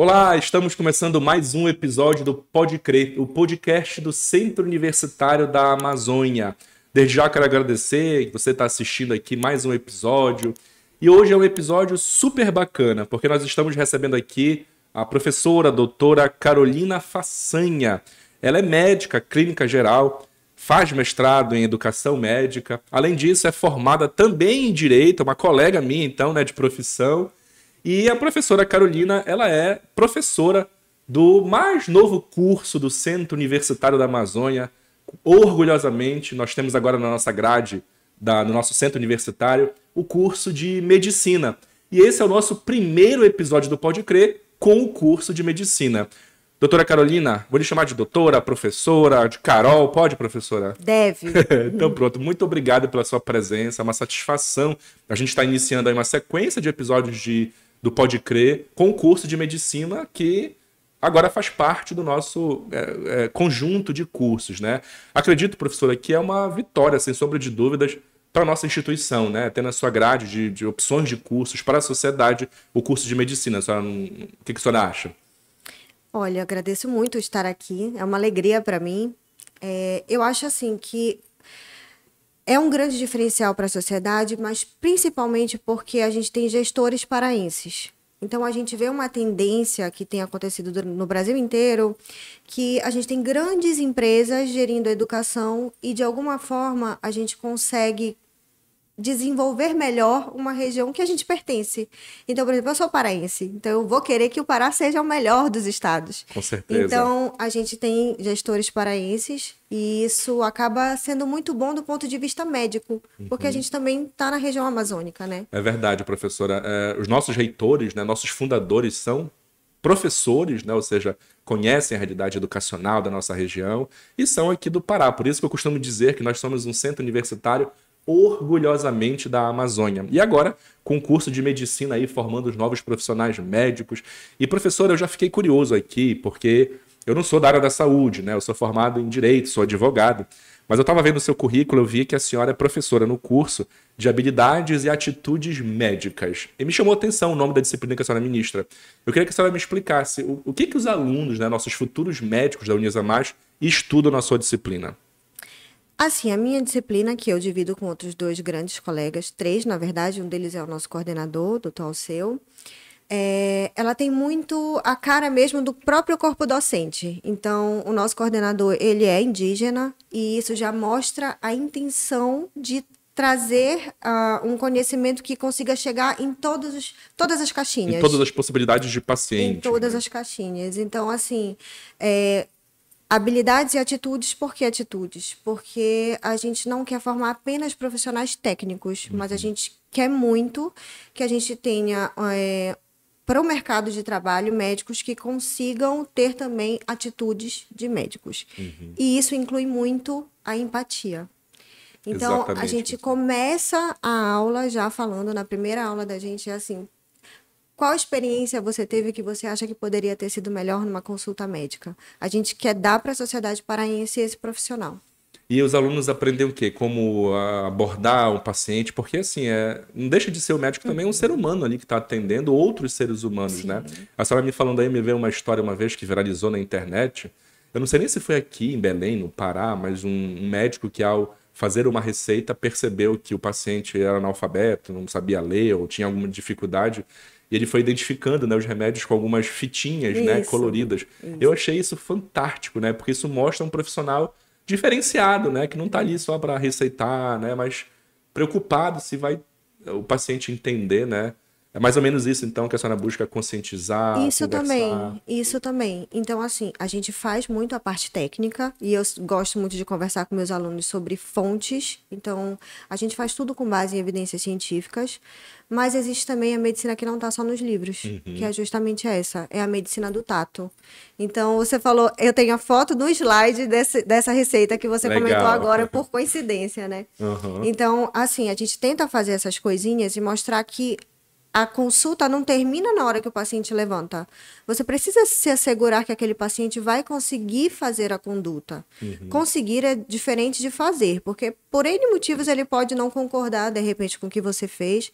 Olá, estamos começando mais um episódio do Pode Crer, o podcast do Centro Universitário da Amazônia. Desde já quero agradecer que você está assistindo aqui mais um episódio. E hoje é um episódio super bacana, porque nós estamos recebendo aqui a professora, a doutora Carolina Façanha. Ela é médica, clínica geral, faz mestrado em educação médica. Além disso, é formada também em direito, uma colega minha, então, né, de profissão. E a professora Carolina, ela é professora do mais novo curso do Centro Universitário da Amazônia. Orgulhosamente, nós temos agora na nossa grade, no nosso centro universitário, o curso de Medicina. E esse é o nosso primeiro episódio do Pode Crer com o curso de Medicina. Doutora Carolina, vou lhe chamar de doutora, professora, de Carol, pode, professora? Deve. Então pronto, muito obrigado pela sua presença, é uma satisfação. A gente está iniciando aí uma sequência de episódios do Pode Crer com o curso de Medicina que agora faz parte do nosso conjunto de cursos, né? Acredito, professora, que é uma vitória, sem sombra de dúvidas, para a nossa instituição, né? Ter na sua grade de opções de cursos para a sociedade o curso de Medicina. O que a senhora acha? Olha, agradeço muito estar aqui, é uma alegria para mim. Eu acho assim que é um grande diferencial para a sociedade, mas principalmente porque a gente tem gestores paraenses. Então, a gente vê uma tendência que tem acontecido no Brasil inteiro, que a gente tem grandes empresas gerindo a educação e, de alguma forma, a gente consegue desenvolver melhor uma região que a gente pertence. Então, por exemplo, eu sou paraense, então eu vou querer que o Pará seja o melhor dos estados. Com certeza. Então, a gente tem gestores paraenses e isso acaba sendo muito bom do ponto de vista médico, porque a gente também está na região amazônica, né? É verdade, professora. Os nossos reitores, né, nossos fundadores são professores, né, ou seja, conhecem a realidade educacional da nossa região e são aqui do Pará. Por isso que eu costumo dizer que nós somos um centro universitário orgulhosamente da Amazônia. E agora, com o curso de Medicina aí, formando os novos profissionais médicos. E, professora, eu já fiquei curioso aqui, porque eu não sou da área da saúde, né? Eu sou formado em Direito, sou advogado. Mas eu estava vendo o seu currículo, eu vi que a senhora é professora no curso de Habilidades e Atitudes Médicas. E me chamou a atenção o nome da disciplina que a senhora ministra. Eu queria que a senhora me explicasse o que os alunos, né, nossos futuros médicos da Unisamás, estudam na sua disciplina. Assim, a minha disciplina, que eu divido com outros dois grandes colegas, três, na verdade, um deles é o nosso coordenador, doutor Alceu, ela tem muito a cara mesmo do próprio corpo docente. Então, o nosso coordenador, ele é indígena e isso já mostra a intenção de trazer um conhecimento que consiga chegar em todas as caixinhas. Em todas as possibilidades de paciente. Em todas as caixinhas. Então, assim, habilidades e atitudes, por que atitudes? Porque a gente não quer formar apenas profissionais técnicos, mas a gente quer muito que a gente tenha, para o mercado de trabalho, médicos que consigam ter também atitudes de médicos. E isso inclui muito a empatia. Então, a gente começa a aula já falando, na primeira aula da gente, assim, qual experiência você teve que você acha que poderia ter sido melhor numa consulta médica? A gente quer dar para a sociedade paraense esse profissional. E os alunos aprendem o quê? Como abordar um paciente, porque assim, não deixa de ser o médico também, é um ser humano ali que está atendendo outros seres humanos, sim, né? A senhora me falando aí, me veio uma história uma vez que viralizou na internet, eu não sei nem se foi aqui em Belém, no Pará, mas um médico que ao fazer uma receita percebeu que o paciente era analfabeto, não sabia ler ou tinha alguma dificuldade. E ele foi identificando, né, os remédios com algumas fitinhas, né, coloridas. Isso. Eu achei isso fantástico, né? Porque isso mostra um profissional diferenciado, né? Que não está ali só para receitar, né? Mas preocupado se vai o paciente entender, né? É mais ou menos isso, então, que a senhora busca conscientizar, isso conversar. Isso também. Então, assim, a gente faz muito a parte técnica e eu gosto muito de conversar com meus alunos sobre fontes. Então, a gente faz tudo com base em evidências científicas, mas existe também a medicina que não está só nos livros, que é justamente essa, é a medicina do tato. Então, você falou, eu tenho a foto no slide dessa receita que você comentou agora, por coincidência, né? Então, assim, a gente tenta fazer essas coisinhas e mostrar que a consulta não termina na hora que o paciente levanta. Você precisa se assegurar que aquele paciente vai conseguir fazer a conduta. Conseguir é diferente de fazer, porque por N motivos ele pode não concordar, de repente, com o que você fez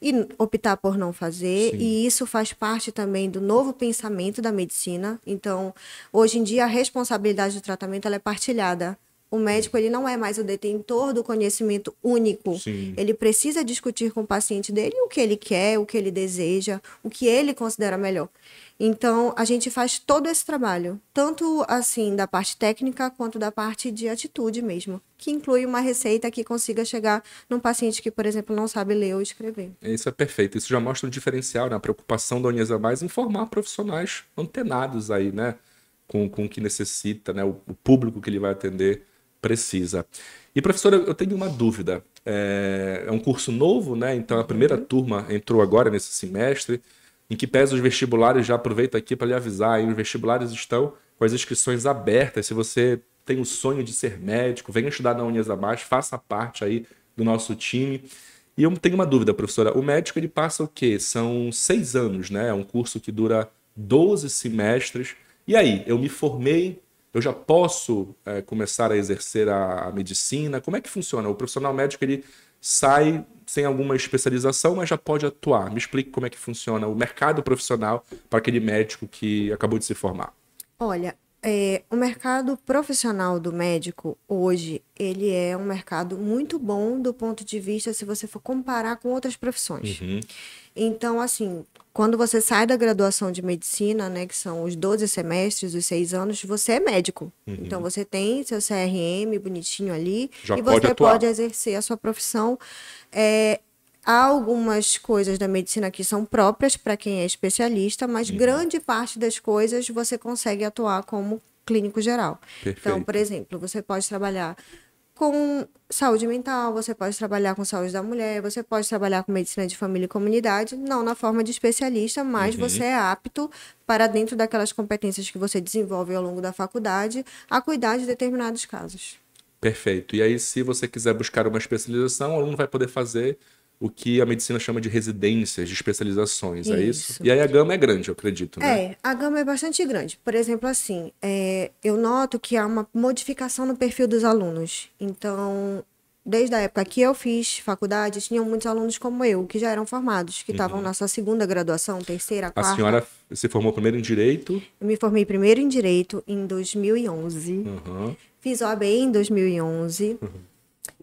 e optar por não fazer. Sim. E isso faz parte também do novo pensamento da medicina. Então, hoje em dia, a responsabilidade do tratamento ela é partilhada. O médico ele não é mais o detentor do conhecimento único. Sim. Ele precisa discutir com o paciente dele o que ele quer, o que ele deseja, o que ele considera melhor. Então, a gente faz todo esse trabalho, tanto assim da parte técnica quanto da parte de atitude mesmo, que inclui uma receita que consiga chegar num paciente que, por exemplo, não sabe ler ou escrever. Isso é perfeito. Isso já mostra um diferencial, né? A preocupação da Unhas a Mais em formar profissionais antenados aí, né? Com o que necessita, né? O público que ele vai atender precisa. E, professora, eu tenho uma dúvida. É um curso novo, né? Então, a primeira turma entrou agora nesse semestre, em que pese os vestibulares, já aproveito aqui para lhe avisar, os vestibulares estão com as inscrições abertas. Se você tem o sonho de ser médico, venha estudar na Unhas a Mais, faça parte aí do nosso time. E eu tenho uma dúvida, professora. O médico, ele passa o quê? São 6 anos, né? É um curso que dura 12 semestres. E aí, eu me formei, eu já posso começar a exercer a medicina? Como é que funciona? O profissional médico, ele sai sem alguma especialização, mas já pode atuar. Me explique como é que funciona o mercado profissional para aquele médico que acabou de se formar. Olha, o mercado profissional do médico hoje, ele é um mercado muito bom do ponto de vista se você for comparar com outras profissões. Então, assim, quando você sai da graduação de medicina, né, que são os 12 semestres, os 6 anos, você é médico. Então, você tem seu CRM bonitinho ali Já e pode você atuar. pode exercer a sua profissão. Há algumas coisas da medicina que são próprias para quem é especialista, mas grande parte das coisas você consegue atuar como clínico geral. Perfeito. Então, por exemplo, você pode trabalhar com saúde mental, você pode trabalhar com saúde da mulher, você pode trabalhar com medicina de família e comunidade, não na forma de especialista, mas você é apto para, dentro daquelas competências que você desenvolve ao longo da faculdade, a cuidar de determinados casos. Perfeito. E aí, se você quiser buscar uma especialização, o aluno vai poder fazer o que a medicina chama de residências, de especializações, é isso? Isso. E aí a gama é grande, eu acredito, né? A gama é bastante grande. Por exemplo, assim, eu noto que há uma modificação no perfil dos alunos. Então, desde a época que eu fiz faculdade, tinham muitos alunos como eu, que já eram formados, que estavam na sua segunda graduação, terceira, A quarta. senhora se formou primeiro em Direito. Eu me formei primeiro em Direito em 2011. Fiz OAB em 2011.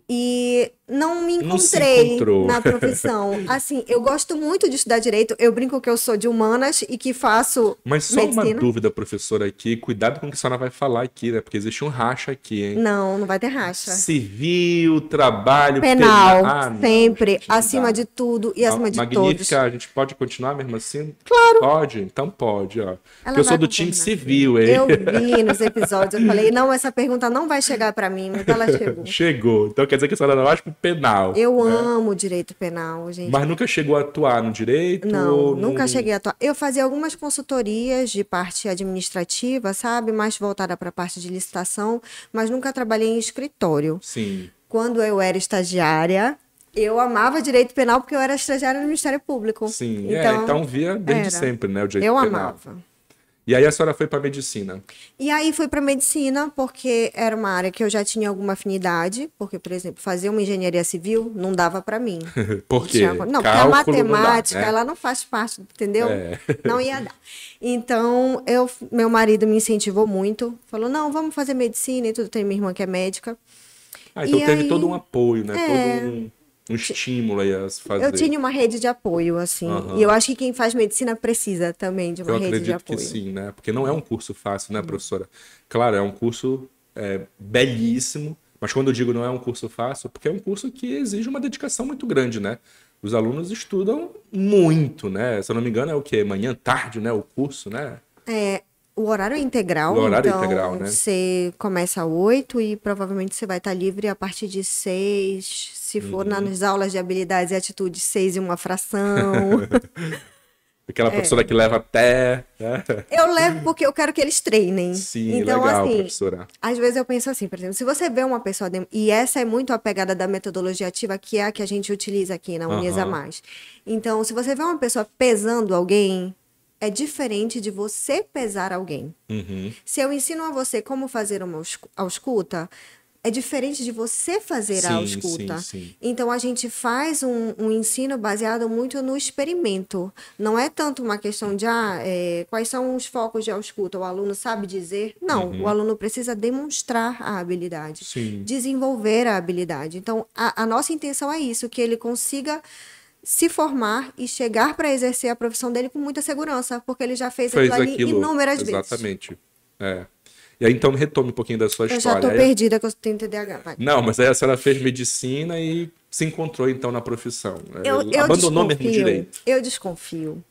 E não me Não se encontrei encontrou. na profissão. Assim, eu gosto muito de estudar direito. Eu brinco que eu sou de humanas e que faço Mas só medicina. uma dúvida, professora, aqui. Cuidado com o que a senhora vai falar aqui, né? Porque existe um racha aqui, hein? Não, não vai ter racha. Civil, trabalho, Penal, não, sempre, gente, não acima dá. de tudo e acima de todos. Magnífica, a gente pode continuar mesmo assim? Claro. Pode? Então pode, ó. Porque eu vai sou do time concordar. civil, hein? Eu vi nos episódios, eu falei, não, essa pergunta não vai chegar pra mim, mas ela chegou. Chegou. Então quer dizer que a senhora não vai pro penal. Eu amo direito penal, gente. Mas nunca chegou a atuar no direito? Não, ou nunca cheguei a atuar. Eu fazia algumas consultorias de parte administrativa, sabe? Mais voltada para a parte de licitação, mas nunca trabalhei em escritório. Sim. Quando eu era estagiária, eu amava direito penal porque eu era estagiária no Ministério Público. Sim, então via desde era. sempre, né? O direito Eu penal. amava. E aí a senhora foi para medicina. E aí fui para medicina porque era uma área que eu já tinha alguma afinidade, porque, por exemplo, fazer uma engenharia civil não dava para mim. Por quê? Não, porque a Cálculo matemática, não dá, né? ela não faz parte, entendeu? É. Não ia dar. Então, meu marido me incentivou muito, falou, não, vamos fazer medicina e tudo. Tem minha irmã que é médica. Então E teve aí, todo um apoio, né? Todo um estímulo aí a se fazer. eu tinha uma rede de apoio, assim. E eu acho que quem faz medicina precisa também de uma Eu rede de acredito que apoio. sim, né? Porque não é um curso fácil, né, professora? Claro, é um curso belíssimo, mas quando eu digo não é um curso fácil, porque é um curso que exige uma dedicação muito grande, né? Os alunos estudam muito, né? Se eu não me engano, é o quê? Manhã, tarde, né? O curso, né? O horário é integral, O horário é então integral, né? você começa às 8 e provavelmente você vai estar livre a partir de 6, se for nas aulas de habilidades e atitudes, 6 e uma fração. Aquela professora que leva até... né? Eu levo porque eu quero que eles treinem. Sim, Então, legal, assim, professora. às vezes eu penso assim, por exemplo, se você vê uma pessoa... E essa é muito a pegada da metodologia ativa, que é a que a gente utiliza aqui na Unesa Aham. Mais. Então, se você vê uma pessoa pesando alguém, é diferente de você pesar alguém. Uhum. Se eu ensino a você como fazer uma ausculta, é diferente de você fazer a Sim, ausculta. sim. Então, a gente faz um ensino baseado muito no experimento. Não é tanto uma questão de quais são os focos de ausculta, o aluno sabe dizer. Não, o aluno precisa demonstrar a habilidade, Sim. desenvolver a habilidade. Então, a nossa intenção é isso, que ele consiga se formar e chegar para exercer a profissão dele com muita segurança, porque ele já fez Fez aquilo ali aquilo, inúmeras vezes. exatamente. É. E aí, então, retome um pouquinho da sua Eu já história. tô Aí- perdida que eu tenho TDAH. Vai. Não, mas aí a senhora fez medicina e se encontrou, então, na profissão. Eu Abandonou mesmo o direito. Eu desconfio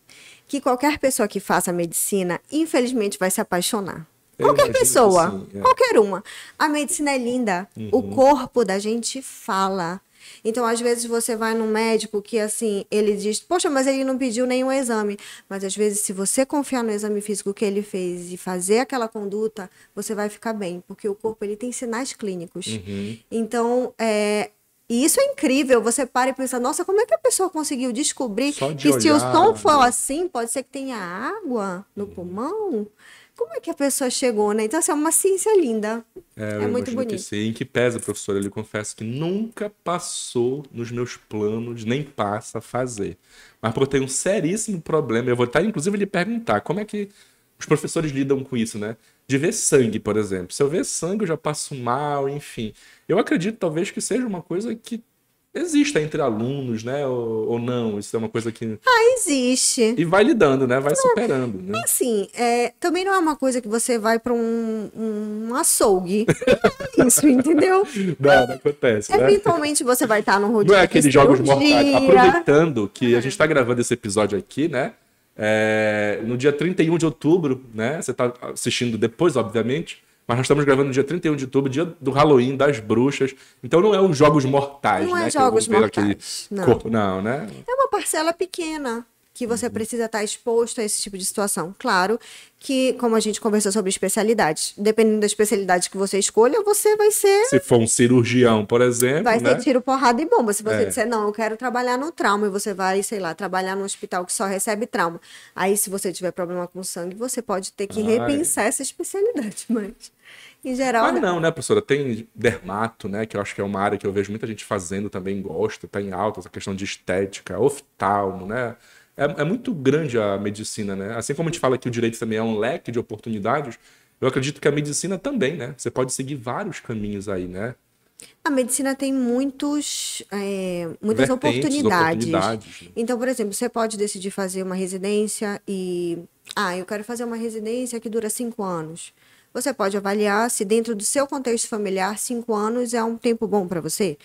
que qualquer pessoa que faça medicina, infelizmente, vai se apaixonar. Eu Qualquer imagino que pessoa, sim, é. qualquer uma. A medicina é linda. O corpo da gente fala. Então, às vezes, você vai num médico que, assim, ele diz, poxa, mas ele não pediu nenhum exame. Mas, às vezes, se você confiar no exame físico que ele fez e fazer aquela conduta, você vai ficar bem. Porque o corpo, ele tem sinais clínicos. Então, e isso é incrível. Você para e pensa, nossa, como é que a pessoa conseguiu descobrir Só de que se o olhar, som for né? assim, pode ser que tenha água no pulmão? Como é que a pessoa chegou, né? Então, assim, é uma ciência linda. É, eu É muito imagino que bonito. sim. Em que pesa, professor? Eu lhe confesso que nunca passou nos meus planos, nem passa a fazer. Mas porque eu tenho um seríssimo problema. Eu vou até, inclusive, lhe perguntar como é que os professores lidam com isso, né? De ver sangue, por exemplo. Se eu ver sangue, eu já passo mal, enfim. Eu acredito, talvez, que seja uma coisa que exista entre alunos, né? Ou não. Isso é uma coisa que... Existe. E vai lidando, né? Vai superando, né? Assim, também não é uma coisa que você vai para um açougue. Não é isso, entendeu? Não acontece, né? Eventualmente você vai estar num Não rodízio é de aqueles jogos mortais. cirurgia. Aproveitando que a gente está gravando esse episódio aqui, né? No dia 31 de outubro, né? Você está assistindo depois, obviamente. Mas nós estamos gravando no dia 31 de outubro, dia do Halloween, das bruxas. Então não é os jogos mortais, Não é né? jogos que eu vou ver aquele mortais, não. corpo. Não, né? É uma parcela pequena que você precisa estar exposto a esse tipo de situação. Claro que, como a gente conversou sobre especialidades, dependendo da especialidade que você escolha, você vai ser Se for um cirurgião, por exemplo, Vai né? ser tiro, porrada e bomba. Se você disser, não, eu quero trabalhar no trauma, e você vai, sei lá, trabalhar num hospital que só recebe trauma. Aí, se você tiver problema com sangue, você pode ter que repensar essa especialidade. Mas, em geral, Mas não, né, professora? Tem dermato, né? Que eu acho que é uma área que eu vejo muita gente fazendo também, gosta, tá em alta, essa questão de estética, oftalmo, né? É muito grande a medicina, né? Assim como a gente fala que o direito também é um leque de oportunidades, eu acredito que a medicina também, né? Você pode seguir vários caminhos aí, né? a medicina tem muitas Vertentes, oportunidades. oportunidades, né? Então, por exemplo, você pode decidir fazer uma residência e... eu quero fazer uma residência que dura 5 anos. Você pode avaliar se dentro do seu contexto familiar, 5 anos é um tempo bom para você.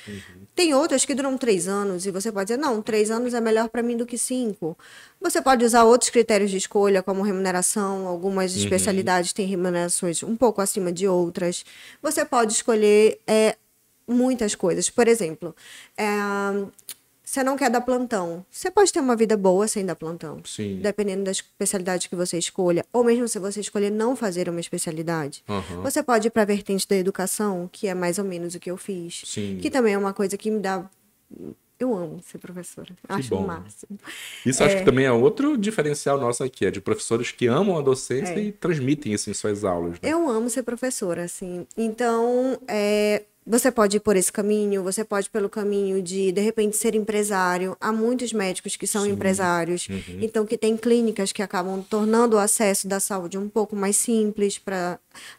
Tem outras que duram 3 anos e você pode dizer, não, 3 anos é melhor para mim do que 5. Você pode usar outros critérios de escolha, como remuneração. Algumas especialidades têm remunerações um pouco acima de outras. Você pode escolher muitas coisas. Por exemplo, você não quer dar plantão. Você pode ter uma vida boa sem dar plantão. Sim. Dependendo da especialidade que você escolha. Ou mesmo se você escolher não fazer uma especialidade. Aham. Você pode ir para a vertente da educação, que é mais ou menos o que eu fiz. Sim. Que também é uma coisa que me dá... Eu amo ser professora. Acho o bom. máximo. Isso acho que também é outro diferencial nosso aqui, é de professores que amam a docência e transmitem isso em suas aulas, né? Eu amo ser professora, assim. Então, você pode ir por esse caminho, você pode ir pelo caminho de repente, ser empresário. Há muitos médicos que são empresários, então que tem clínicas que acabam tornando o acesso da saúde um pouco mais simples,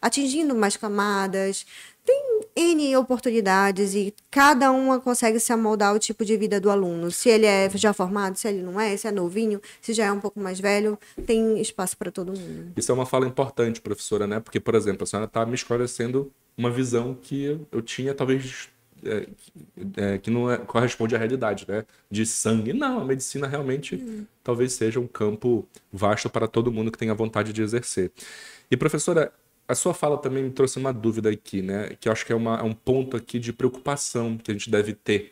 atingindo mais camadas. Tem N oportunidades e cada uma consegue se amoldar ao tipo de vida do aluno. Se ele é já formado, se ele não é, se é novinho, se já é um pouco mais velho, tem espaço para todo mundo. Isso é uma fala importante, professora, né? Porque, por exemplo, a senhora está me esclarecendo uma visão que eu tinha, talvez, que não corresponde à realidade, né? De sangue. Não, a medicina realmente talvez seja um campo vasto para todo mundo que tenha vontade de exercer. E, professora, a sua fala também me trouxe uma dúvida aqui, né? Que eu acho que é um ponto aqui de preocupação que a gente deve ter.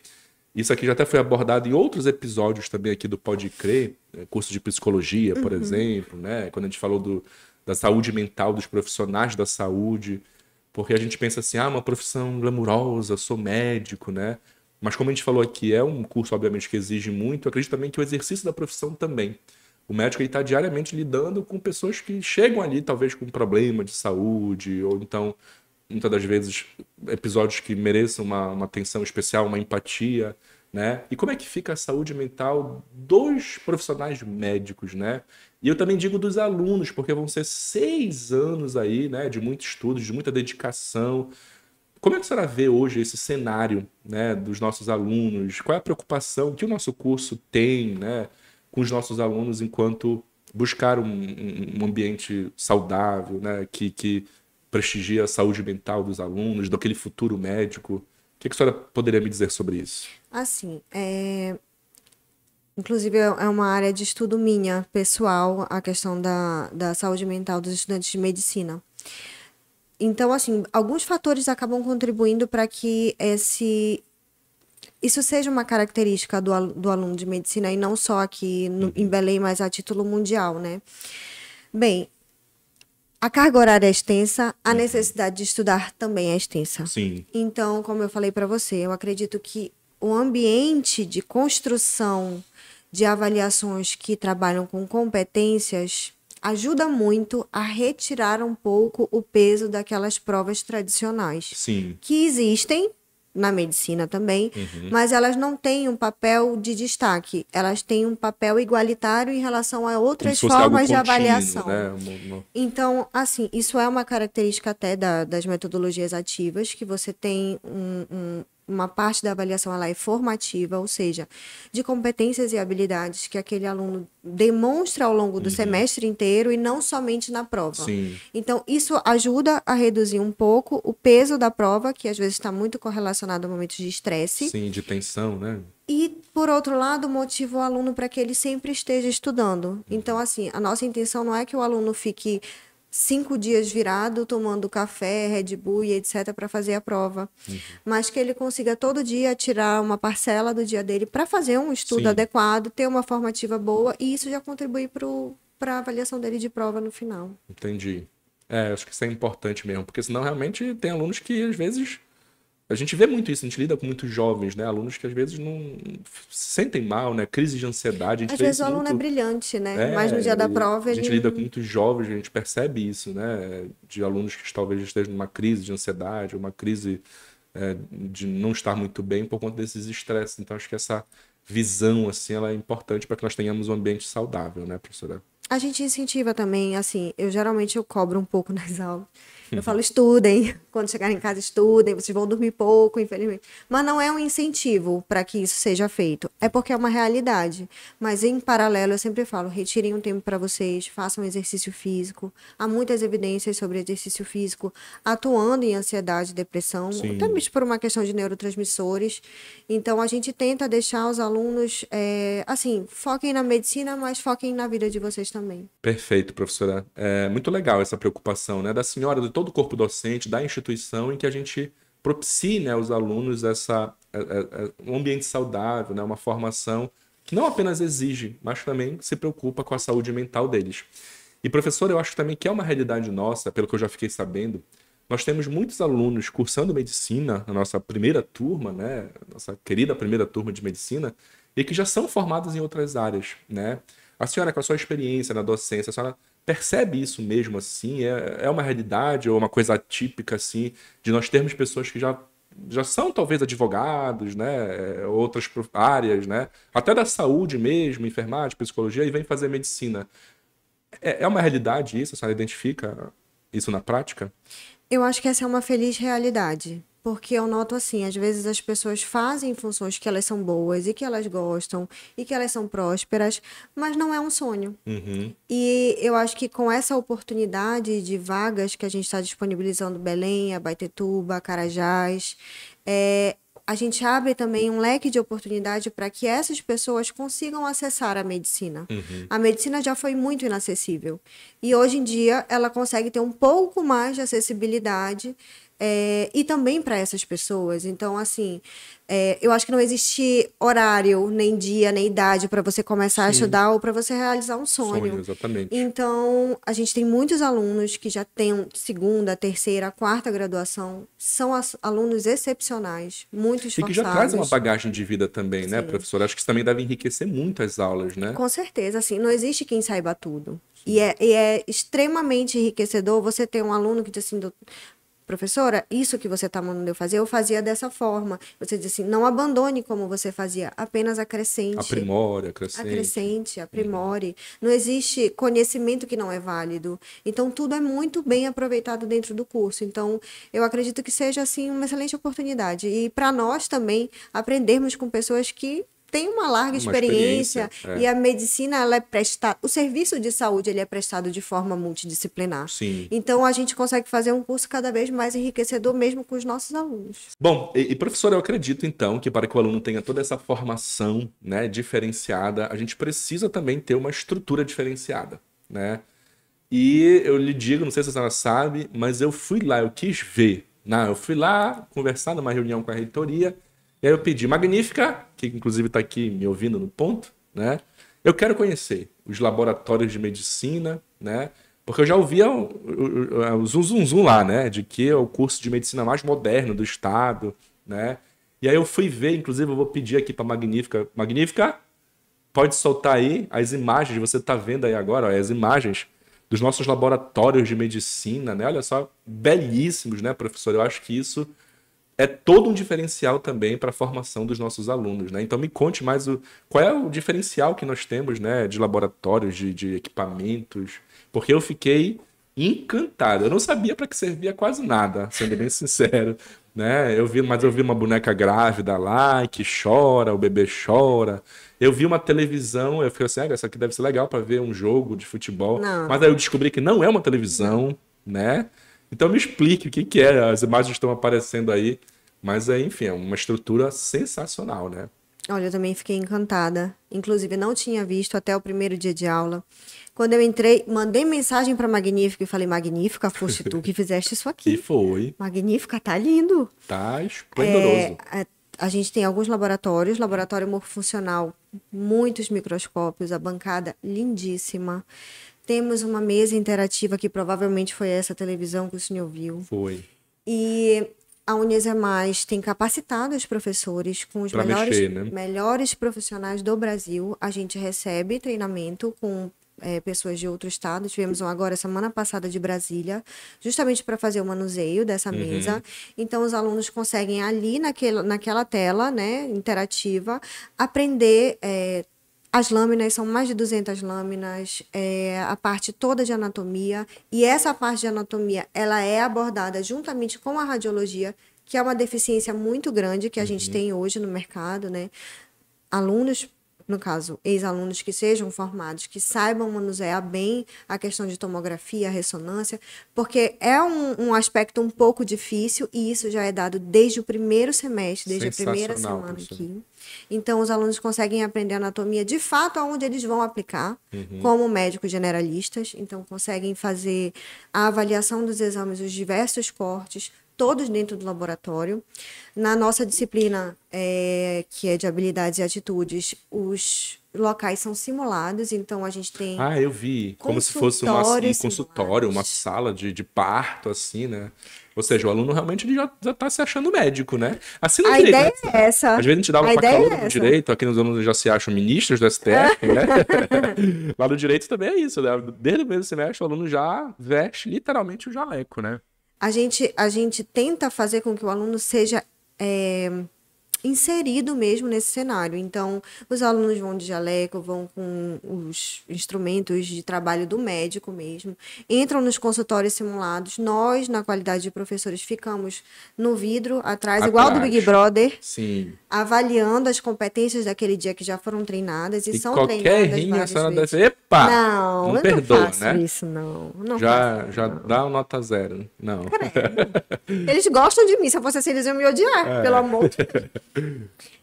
Isso aqui já até foi abordado em outros episódios também aqui do Pode Crer, curso de psicologia, por exemplo, né? Quando a gente falou da saúde mental dos profissionais da saúde, porque a gente pensa assim, uma profissão glamurosa, sou médico, né? Mas como a gente falou aqui, é um curso, obviamente, que exige muito, eu acredito também que o exercício da profissão também. O médico está diariamente lidando com pessoas que chegam ali, talvez, com problema de saúde, ou então, muitas das vezes, episódios que mereçam uma atenção especial, uma empatia, né? E como é que fica a saúde mental dos profissionais médicos, né? E eu também digo dos alunos, porque vão ser 6 anos aí, né, de muito estudo, de muita dedicação. Como é que a senhora vê hoje esse cenário, né, dos nossos alunos? Qual é a preocupação que o nosso curso tem, né, com os nossos alunos enquanto buscar um ambiente saudável, né, que prestigia a saúde mental dos alunos, daquele futuro médico? O que a senhora poderia me dizer sobre isso? Assim, inclusive é uma área de estudo minha, pessoal, a questão da saúde mental dos estudantes de medicina. Então, assim, alguns fatores acabam contribuindo para que isso seja uma característica do aluno de medicina e não só aqui em Belém, mas a título mundial, né? Bem, a carga horária é extensa, a necessidade de estudar também é extensa. Sim. Então, como eu falei para você, eu acredito que o ambiente de construção de avaliações que trabalham com competências ajuda muito a retirar um pouco o peso daquelas provas tradicionais, Sim. que existem na medicina também, mas elas não têm um papel de destaque, elas têm um papel igualitário em relação a Como outras se fosse algo formas de contínuo, avaliação. né? Então, assim, isso é uma característica até das metodologias ativas, que você tem uma parte da avaliação, ela é formativa, ou seja, de competências e habilidades que aquele aluno demonstra ao longo do semestre inteiro e não somente na prova. Sim. Então, isso ajuda a reduzir um pouco o peso da prova, que às vezes está muito correlacionado a momentos de estresse. Sim, de tensão, né? E, por outro lado, motiva o aluno para que ele sempre esteja estudando. Então, assim, a nossa intenção não é que o aluno fique 5 dias virado, tomando café, Red Bull e etc. para fazer a prova. Mas que ele consiga todo dia tirar uma parcela do dia dele para fazer um estudo Sim. adequado, ter uma formativa boa, e isso já contribui para a avaliação dele de prova no final. Entendi. Acho que isso é importante mesmo, porque senão realmente tem alunos que às vezes. A gente vê muito isso, a gente lida com muitos jovens, né? Alunos que às vezes não se sentem mal, né? Crise de ansiedade. A gente Às vê vezes o isso aluno é muito. brilhante, né? Mas no dia da prova A gente ele... lida com muitos jovens, a gente percebe isso, né? De alunos que talvez estejam numa crise de ansiedade, uma crise de não estar muito bem por conta desses estresses. Então, acho que essa visão, assim, ela é importante para que nós tenhamos um ambiente saudável, né, professora? A gente incentiva também, assim, eu cobro um pouco nas aulas. Eu falo, estudem, quando chegarem em casa, estudem, vocês vão dormir pouco, infelizmente. Mas não é um incentivo para que isso seja feito, é porque é uma realidade. Mas, em paralelo, eu sempre falo, retirem um tempo para vocês, façam exercício físico. Há muitas evidências sobre exercício físico atuando em ansiedade, depressão, Sim. até mesmo por uma questão de neurotransmissores. Então, a gente tenta deixar os alunos, assim, foquem na medicina, mas foquem na vida de vocês também. Perfeito, professora. É muito legal essa preocupação, né, da senhora, de todo o corpo docente, da instituição, em que a gente propicie, né, aos alunos um ambiente saudável, né, uma formação que não apenas exige, mas também se preocupa com a saúde mental deles. E, professor, eu acho também que é uma realidade nossa, pelo que eu já fiquei sabendo, nós temos muitos alunos cursando medicina, na nossa primeira turma, né, nossa querida primeira turma de medicina, e que já são formados em outras áreas, né? A senhora, com a sua experiência na docência, a senhora percebe isso mesmo assim? É uma realidade ou uma coisa atípica, assim, de nós termos pessoas que já são talvez advogados, né? Outras áreas, né? Até da saúde mesmo, enfermagem, psicologia, e vem fazer medicina. É uma realidade isso? A senhora identifica isso na prática? Eu acho que essa é uma feliz realidade, porque eu noto assim, às vezes as pessoas fazem funções que elas são boas e que elas gostam e que elas são prósperas, mas não é um sonho. E eu acho que com essa oportunidade de vagas que a gente está disponibilizando Belém, Abaetetuba, Carajás, a gente abre também um leque de oportunidade para que essas pessoas consigam acessar a medicina. A medicina já foi muito inacessível. E hoje em dia ela consegue ter um pouco mais de acessibilidade e também para essas pessoas. Então, assim, eu acho que não existe horário, nem dia, nem idade para você começar a estudar ou para você realizar um sonho. Exatamente. Então, a gente tem muitos alunos que já têm segunda, terceira, quarta graduação, são alunos excepcionais, muito esforçados. E que já trazem uma bagagem de vida também, né, professora? Acho que isso também deve enriquecer muito as aulas, né? Com certeza, assim, não existe quem saiba tudo. E é extremamente enriquecedor você ter um aluno que diz assim, professora, isso que você está mandando eu fazer, eu fazia dessa forma. Você diz assim, não abandone como você fazia, apenas acrescente. Aprimore, acrescente. Acrescente, aprimore. Não existe conhecimento que não é válido. Então, tudo é muito bem aproveitado dentro do curso. Então, eu acredito que seja, assim, uma excelente oportunidade. E para nós também, aprendermos com pessoas que tem uma larga experiência e a medicina, ela é prestada, o serviço de saúde, ele é prestado de forma multidisciplinar. Sim. Então, a gente consegue fazer um curso cada vez mais enriquecedor mesmo com os nossos alunos. Bom, professor, eu acredito então que para que o aluno tenha toda essa formação, né, diferenciada, a gente precisa também ter uma estrutura diferenciada, né? E eu lhe digo, não sei se a senhora sabe, mas eu fui lá, eu quis ver, né? Eu fui lá conversar numa reunião com a reitoria. E aí eu pedi, Magnífica, que inclusive está aqui me ouvindo no ponto, né? Eu quero conhecer os laboratórios de medicina, né? Porque eu já ouvia o zum lá, né? De que é o curso de medicina mais moderno do estado, né? E aí eu fui ver, inclusive eu vou pedir aqui para Magnífica. Magnífica, pode soltar aí as imagens, você está vendo aí agora, ó, as imagens dos nossos laboratórios de medicina, né? Olha só, belíssimos, né, professor? Eu acho que isso é todo um diferencial também para a formação dos nossos alunos, né? Então me conte mais qual é o diferencial que nós temos, né, de laboratórios, de equipamentos, porque eu fiquei encantado. Eu não sabia para que servia quase nada, sendo bem sincero, né? Mas eu vi uma boneca grávida lá que chora, o bebê chora. Eu vi uma televisão, eu fiquei assim, essa aqui deve ser legal para ver um jogo de futebol. Não. Mas aí eu descobri que não é uma televisão, né? Então me explique o que é, as imagens estão aparecendo aí, mas enfim, é uma estrutura sensacional, né? Olha, eu também fiquei encantada. Inclusive, não tinha visto até o primeiro dia de aula. Quando eu entrei, mandei mensagem para Magnífica e falei, Magnífica, foste tu que fizeste isso aqui. E foi. Magnífica, tá lindo. Tá esplendoroso. A gente tem alguns laboratórios, laboratório morfofuncional, muitos microscópios, a bancada lindíssima. Temos uma mesa interativa que provavelmente foi essa televisão que o senhor viu. Foi. E a Uniesemais tem capacitado os professores com os melhores profissionais do Brasil. A gente recebe treinamento com pessoas de outro estado. Tivemos agora, semana passada, de Brasília, justamente para fazer o manuseio dessa mesa. Então, os alunos conseguem ali naquela tela, né, interativa, aprender... As lâminas são mais de 200 lâminas, a parte toda de anatomia, e essa parte de anatomia ela é abordada juntamente com a radiologia, que é uma deficiência muito grande que a gente tem hoje no mercado, né? Alunos, no caso, ex-alunos que sejam formados, que saibam manusear bem a questão de tomografia, ressonância, porque é um aspecto um pouco difícil e isso já é dado desde o primeiro semestre, desde a primeira semana aqui. Então, os alunos conseguem aprender anatomia de fato onde eles vão aplicar, como médicos generalistas. Então, conseguem fazer a avaliação dos exames, os diversos cortes, todos dentro do laboratório. Na nossa disciplina, que é de habilidades e atitudes, os locais são simulados, então a gente tem... eu vi, como se fosse um consultório, uma sala de parto, assim, né? Ou seja, o aluno realmente ele já tá se achando médico, né? Assim no direito, ideia é essa. Às vezes a gente dá aula pra calor do direito, aqui nos alunos já se acham ministros do STF, né? Lá no direito também é isso, né? Desde o primeiro semestre o aluno já veste literalmente o jaleco, né? A gente tenta fazer com que o aluno seja inserido mesmo nesse cenário. Então, os alunos vão de jaleco, vão com os instrumentos de trabalho do médico mesmo, entram nos consultórios simulados. Nós, na qualidade de professores, ficamos no vidro atrás, igual do Big Brother, sim, avaliando as competências daquele dia que já foram treinadas e são qualquer treinadas errinho, várias a senhora vezes. deve... Epa! Não, eu perdoa, não faço né? isso, não. Já não. dá uma nota 0. Não. Eles gostam de mim. Se eu fosse assim, eles iam me odiar, pelo amor de Deus.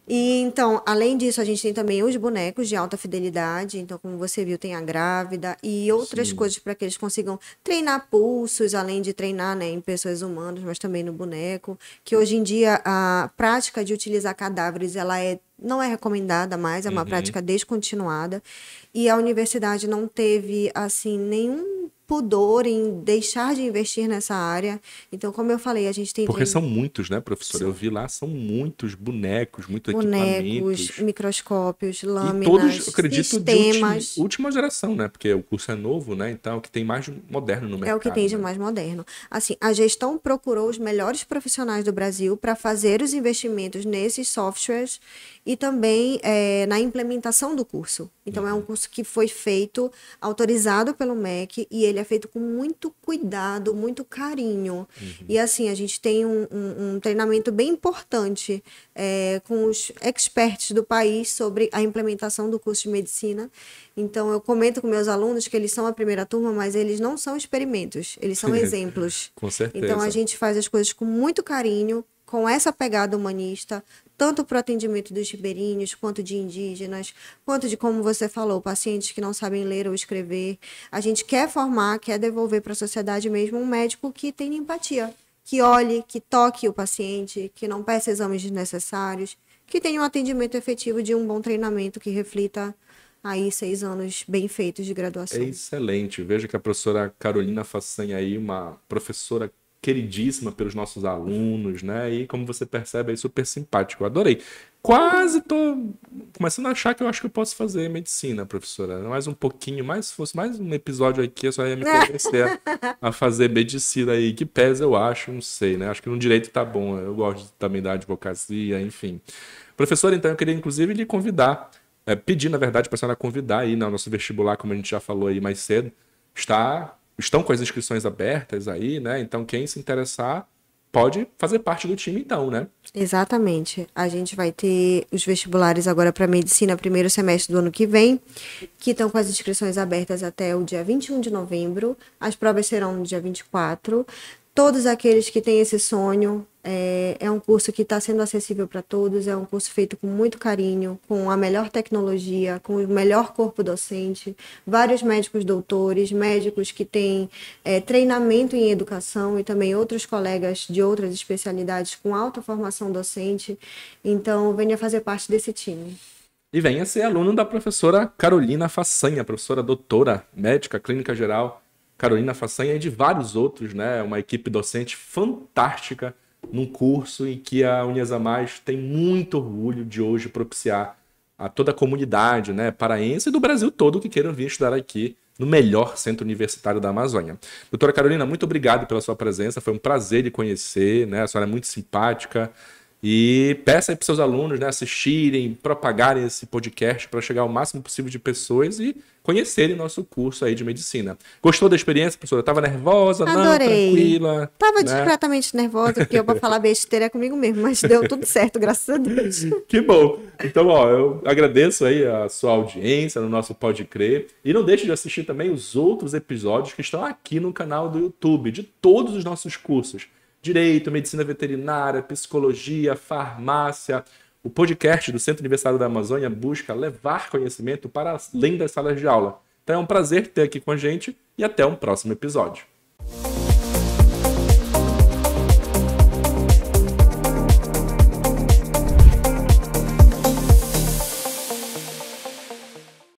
E então, além disso, a gente tem também os bonecos de alta fidelidade. Então, como você viu, tem a grávida e outras Sim. coisas para que eles consigam treinar pulsos, além de treinar, né, em pessoas humanas, mas também no boneco. Que hoje em dia a prática de utilizar cadáveres, não é recomendada mais, é uma Uhum. prática descontinuada. E a universidade não teve assim nenhum pudor em deixar de investir nessa área. Então, como eu falei, a gente tem Porque treino. são muitos, né, professor? Eu vi lá, são muitos bonecos, muitos Bonecos, equipamentos. microscópios, E todos, eu lâminas, acredito, de sistemas. última geração, né? Porque o curso é novo, né? Então, é o que tem mais moderno no É o que mercado, tem de né? mais moderno. Assim, a gestão procurou os melhores profissionais do Brasil para fazer os investimentos nesses softwares e também na implementação do curso. Então, é um Uhum. curso que foi feito, autorizado pelo MEC, e ele é feito com muito cuidado, muito carinho. E assim, a gente tem um treinamento bem importante com os experts do país sobre a implementação do curso de medicina. Então, eu comento com meus alunos que eles são a primeira turma, mas eles não são experimentos, eles são exemplos. Com Então, a certeza. gente faz as coisas com muito carinho, com essa pegada humanista, tanto para o atendimento dos ribeirinhos, quanto de indígenas, quanto de, como você falou, pacientes que não sabem ler ou escrever. A gente quer formar, quer devolver para a sociedade mesmo um médico que tenha empatia, que olhe, que toque o paciente, que não peça exames desnecessários, que tenha um atendimento efetivo de um bom treinamento que reflita aí 6 anos bem feitos de É graduação. excelente. Veja que a professora Carolina Façanha aí, uma professora queridíssima pelos nossos alunos, né? E como você percebe, é super simpático. Eu adorei. Quase tô começando a achar que eu acho que eu posso fazer medicina, professora. Mais um pouquinho, mais se fosse mais um episódio aqui, eu só ia me convencer a fazer medicina aí. Que pesa, eu acho, não sei, né? Acho que no direito tá bom. Eu gosto também da advocacia, enfim. Professora, então eu queria inclusive lhe convidar, pedir, na verdade, para a senhora convidar aí no nosso vestibular, como a gente já falou aí mais cedo, estão com as inscrições abertas aí, né? Então, quem se interessar pode fazer parte do time, então, né? Exatamente. A gente vai ter os vestibulares agora para medicina, primeiro semestre do ano que vem, que estão com as inscrições abertas até o dia 21 de novembro. As provas serão no dia 24. Todos aqueles que têm esse sonho, é um curso que está sendo acessível para todos, é um curso feito com muito carinho, com a melhor tecnologia, com o melhor corpo docente, vários médicos doutores, médicos que têm treinamento em educação e também outros colegas de outras especialidades com alta formação docente. Então, venha fazer parte desse time. E venha ser aluno da professora Carolina Façanha, professora doutora, médica, clínica geral, Carolina Façanha e de vários outros, né? Uma equipe docente fantástica num curso em que a Uniasamais tem muito orgulho de hoje propiciar a toda a comunidade, né, paraense e do Brasil todo que queiram vir estudar aqui no melhor centro universitário da Amazônia. Doutora Carolina, muito obrigado pela sua presença, foi um prazer lhe conhecer, né? A senhora é muito simpática. E peça aí para seus alunos, né, assistirem, propagarem esse podcast para chegar ao máximo possível de pessoas e conhecerem nosso curso aí de medicina. Gostou da experiência, professora? Estava nervosa? Não, Adorei. tranquila, Tava né? discretamente nervosa, porque eu para falar besteira é comigo mesmo, mas deu tudo certo, graças a Deus. Que bom. Então, ó, eu agradeço aí a sua audiência no nosso Pode Crer e não deixe de assistir também os outros episódios que estão aqui no canal do YouTube de todos os nossos cursos. Direito, medicina veterinária, psicologia, farmácia. O podcast do Centro Universitário da Amazônia busca levar conhecimento para além das salas de aula. Então é um prazer ter aqui com a gente e até um próximo episódio.